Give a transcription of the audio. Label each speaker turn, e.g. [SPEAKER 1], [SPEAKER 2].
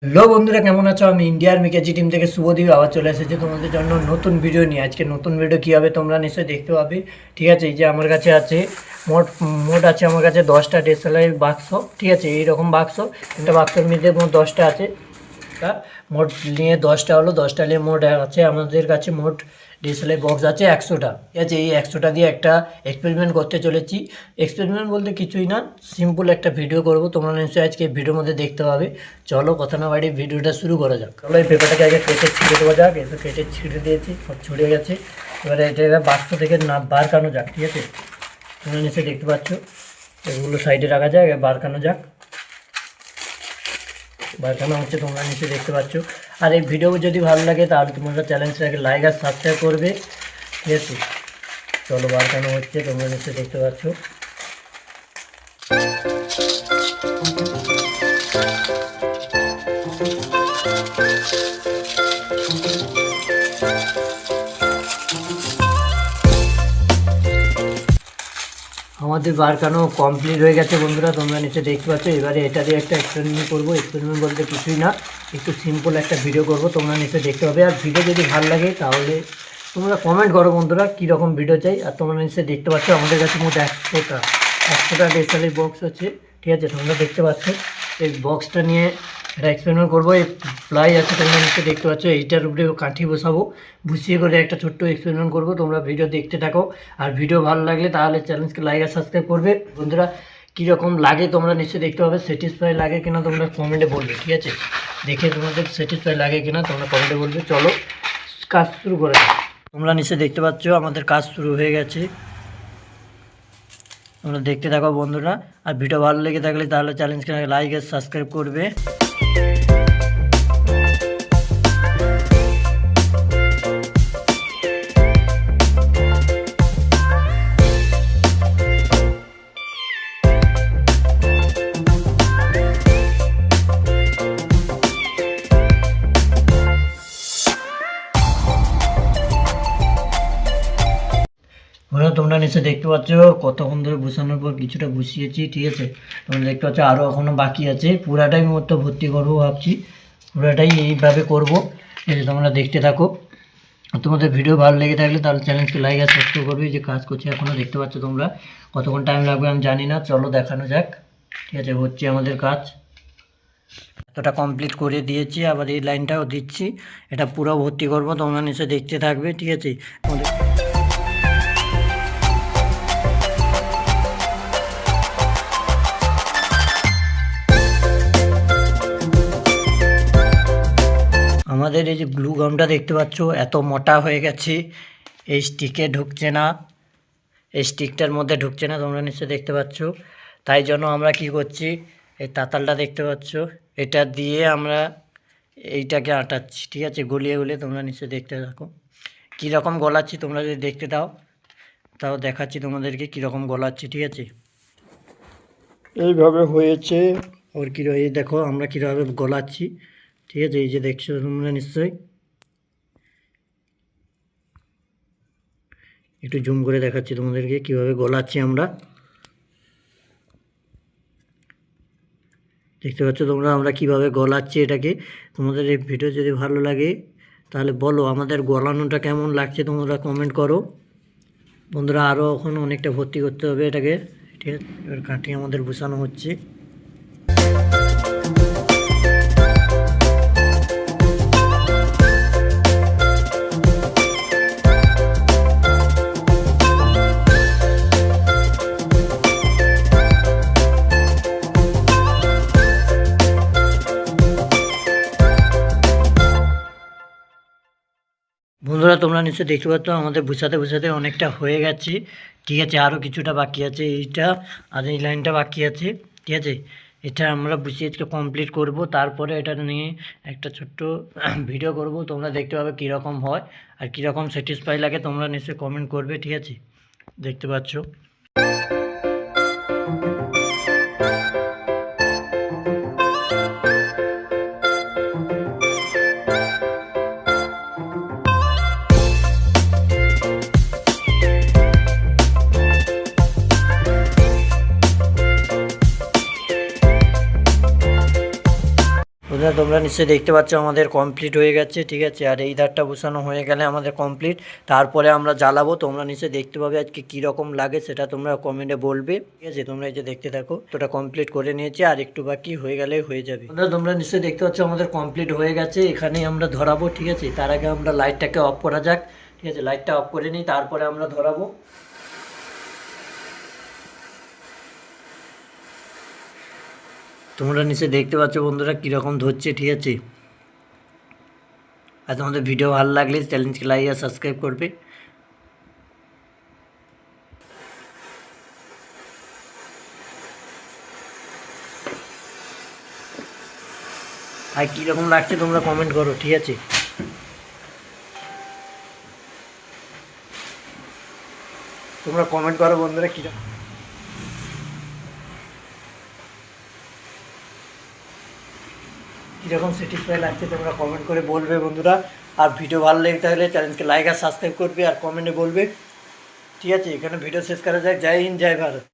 [SPEAKER 1] Hello বন্ধুরা, কেমন আছো? আমি ইন্ডিয়ার মিকেজি টিম থেকে শুভদীপ আবার চলে এসেছি তোমাদের জন্য নতুন ভিডিও নিয়ে। আজকে নতুন ভিডিও কী হবে তোমরা নিশ্চয়ই দেখতে পাবে। ঠিক আছে, এই যে আমার কাছে আছে মোট মোট আছে আমার কাছে 10টা ডিএসএলআর বাক্স। ঠিক আছে, এইরকম বাক্স, একটা বাক্সের মধ্যে মোট 10টা আছে। মোট নিয়ে 10টা হলো, 10টা নিয়ে মোট আছে আমাদের কাছে মোট ডিএসএলআর বক্স আছে 100টা। ঠিক আছে, এই 100টা দিয়ে একটা এক্সপেরিমেন্ট করতে চলেছি। এক্সপেরিমেন্ট বলতে কিছুই না, সিম্পল একটা ভিডিও করব, তোমরা নিশ্চয়ই আজকে ভিডিওর মধ্যে দেখতে পাবে। চলো কথা না বাড়িয়ে ভিডিওটা শুরু করা যাক। চলো এই পেপারটাকে আগে কেটে ছিঁড়ে দেওয়া যাক। এসে কেটে ছিঁড়ে দিয়েছি, সব ছুড়ে গেছে। এবারে এটা বাক্স থেকে না বার কানো যাক। ঠিক আছে, তোমরা নিশ্চয়ই দেখতে পাচ্ছ, এগুলো সাইডে রাখা যাক, বার কানো যাক। বারখানা হচ্ছে, তোমরা নিচে দেখতে পাচ্ছ। আর এই ভিডিও যদি ভালো লাগে তাহলে তোমরা চ্যানেলটাকে লাইক আর সাবস্ক্রাইব করবে। ঠিক আছে, চলো বারখানা হচ্ছে, তোমরা নিচে দেখতে পাচ্ছ। আমাদের বারখানো কমপ্লিট হয়ে গেছে বন্ধুরা, তোমরা নিচে দেখতে পাচ্ছ। এবারে এটা দিয়ে একটা এক্সপেরিমেন্ট করবো। এক্সপেরিমেন্ট বলতে কিছুই না, একটু সিম্পল একটা ভিডিও করব, তোমরা নিচে দেখতে পাবে। আর ভিডিও যদি ভালো লাগে তাহলে তোমরা কমেন্ট করো বন্ধুরা কীরকম ভিডিও চাই। আর তোমরা নিচে দেখতে পাচ্ছ আমাদের কাছে মোট 100টা ডিএসএলআর বক্স আছে। ঠিক আছে, তোমরা দেখতে পাচ্ছ। এই বক্সটা নিয়ে একটা এক্সপেরিমেন্ট করবো। এই প্লাই আছে, তোমরা নিচে দেখতে পাচ্ছ। এইটার উপরে কাঠি বসাবো, বসিয়ে করে একটা ছোট্ট এক্সপেরিমেন্ট করবো। তোমরা ভিডিও দেখতে থাকো, আর ভিডিও ভালো লাগলে তাহলে চ্যানেলকে লাইক আর সাবস্ক্রাইব করবে বন্ধুরা। কীরকম লাগে তোমরা নিশ্চয়ই দেখতে পাবে, স্যাটিসফাই লাগে কিনা তোমরা কমেন্টে বলবে। ঠিক আছে, দেখে তোমাদের স্যাটিসফাই লাগে কিনা তোমরা কমেন্টে বলবে। চলো কাজ শুরু করে দাও। তোমরা নিশ্চয়ই দেখতে পাচ্ছ আমাদের কাজ শুরু হয়ে গেছে, তোমরা দেখতে থাকো বন্ধুরা। আর ভিডিও ভালো লেগে থাকলে তাহলে চ্যানেলকে লাইক আর সাবস্ক্রাইব করবে। তোমরা নিশ্চয়ই দেখতে পাচ্ছ কতক্ষণ ধরে বসানোর পর কিছুটা বসিয়েছি। ঠিক আছে, তোমরা দেখতে পাচ্ছ আরও এখনও বাকি আছে। পুরাটাই মতো ভর্তি করবো ভাবছি, পুরাটাই এইভাবে করবো। এই যে তোমরা দেখতে থাকো। তোমাদের ভিডিও ভালো লেগে থাকলে তাহলে চ্যানেলকে লাইক আর সাবস্ক্রাইব করবে। যে কাজ করছি এখনও দেখতে পাচ্ছ তোমরা, কতক্ষণ টাইম লাগবে আমি জানি না। চলো দেখানো যাক। ঠিক আছে, হচ্ছে আমাদের কাজ, এতটা কমপ্লিট করে দিয়েছি। আবার এই লাইনটাও দিচ্ছি, এটা পুরো ভর্তি করবো। তোমরা নিশ্চয়ই দেখতে থাকবে। ঠিক আছে, তোমাদের আমাদের এই যে গ্লু গামটা দেখতে পাচ্ছ এত মোটা হয়ে গেছে, এই স্টিকে ঢুকছে না, এই স্টিকটার মধ্যে ঢুকছে না, তোমরা নিশ্চয়ই দেখতে পাচ্ছ। তাই জন্য আমরা কি করছি, এই তাতালটা দেখতে পাচ্ছ, এটা দিয়ে আমরা এইটাকে আটাচ্ছি। ঠিক আছে, গলিয়ে গলিয়ে, তোমরা নিশ্চয়ই দেখতে থাকো কীরকম গলাচ্ছি। তোমরা যদি দেখতে দাও তাও দেখাচ্ছি তোমাদেরকে কীরকম গলাচ্ছি। ঠিক আছে, এইভাবে হয়েছে। ওর কী এই দেখো আমরা কীভাবে গলাচ্ছি। ঠিক আছে, এই যে দেখছো তোমরা নিশ্চয়ই, একটু জুম করে দেখাচ্ছি তোমাদেরকে কীভাবে গলাচ্ছি আমরা। দেখতে পাচ্ছ তোমরা আমরা কীভাবে গলাচ্ছি এটাকে। তোমাদের এই ভিডিও যদি ভালো লাগে তাহলে বলো আমাদের গলানোটা কেমন লাগছে, তোমরা কমেন্ট করো বন্ধুরা। আরও এখন অনেকটা ভর্তি করতে হবে এটাকে। ঠিক আছে, এবার কাঠি আমাদের বসানো হচ্ছে। বন্ধুরা তোমরা নিশ্চয়ই দেখতে পাচ্ছ আমাদের বুঝাতে বুঝাতে অনেকটা হয়ে গেছে। ঠিক আছে, আরও কিছুটা বাকি আছে, এইটা আর এই লাইনটা বাকি আছে। ঠিক আছে, এটা আমরা বুঝিয়ে কমপ্লিট করব, তারপরে এটা নিয়ে একটা ছোট্ট ভিডিও করব। তোমরা দেখতে পাবে কীরকম হয় আর কীরকম স্যাটিসফাই লাগে, তোমরা নিশ্চয়ই কমেন্ট করবে। ঠিক আছে, দেখতে পাচ্ছ। তোমরা নিশ্চয়ই দেখতে পাচ্ছ আমাদের কমপ্লিট হয়ে গেছে, ঠিক আছে। আর এই ধারটা বসানো হয়ে গেলে আমাদের কমপ্লিট। তারপরে আমরা জ্বালাবো, তোমরা নিশ্চয়ই দেখতে পাবে আজকে কীরকম লাগে সেটা তোমরা কমেন্টে বলবে, ঠিক আছে। তোমরা এই যে দেখতে থাকো, তোটা কমপ্লিট করে নিয়েছি, আর একটু বাকি হয়ে গেলে হয়ে যাবে। তোমরা নিশ্চয়ই দেখতে পাচ্ছ আমাদের কমপ্লিট হয়ে গেছে। এখানে আমরা ধরাবো, ঠিক আছে। তার আগে আমরা লাইটটাকে অফ করা যাক, ঠিক আছে। লাইটটা অফ করে নিই, তারপরে আমরা ধরাবো। তোমরা নিশ্চয়ই দেখতে পাচ্ছ বন্ধুরা কীরকম ধরছে, ঠিক আছে। আর তোমাদের ভিডিও ভালো লাগলে চ্যানেলকে লাইক আর সাবস্ক্রাইব করবে। আর কীরকম লাগছে তোমরা কমেন্ট করো, ঠিক আছে। তোমরা কমেন্ট করো বন্ধুরা কীরকম স্যাটিসফাই লাগছে, তোমরা কমেন্ট করে বলবে বন্ধুরা। আর ভিডিও ভালো লেগে থাকলে চ্যানেলকে লাইক আর সাবস্ক্রাইব করবে আর কমেন্টে বলবে, ঠিক আছে। এখানে ভিডিও শেষ করা যাক। জয় হিন্দ, জয় ভারত।